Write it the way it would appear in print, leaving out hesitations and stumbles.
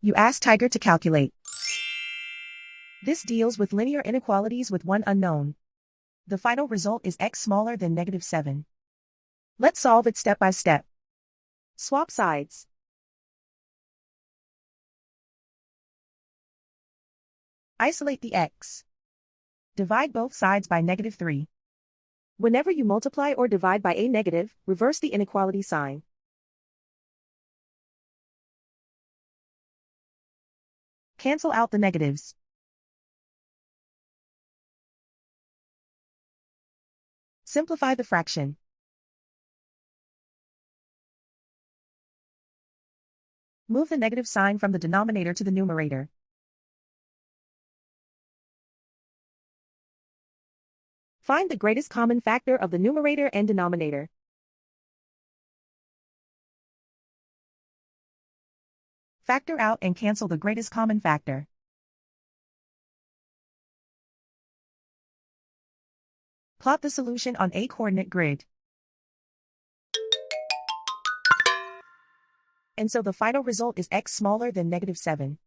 You ask Tiger to calculate. This deals with linear inequalities with one unknown. The final result is x smaller than -7. Let's solve it step by step. Swap sides. Isolate the x. Divide both sides by -3. Whenever you multiply or divide by a negative, reverse the inequality sign. Cancel out the negatives. Simplify the fraction. Move the negative sign from the denominator to the numerator. Find the greatest common factor of the numerator and denominator. Factor out and cancel the greatest common factor. Plot the solution on a coordinate grid. And so the final result is x smaller than -7.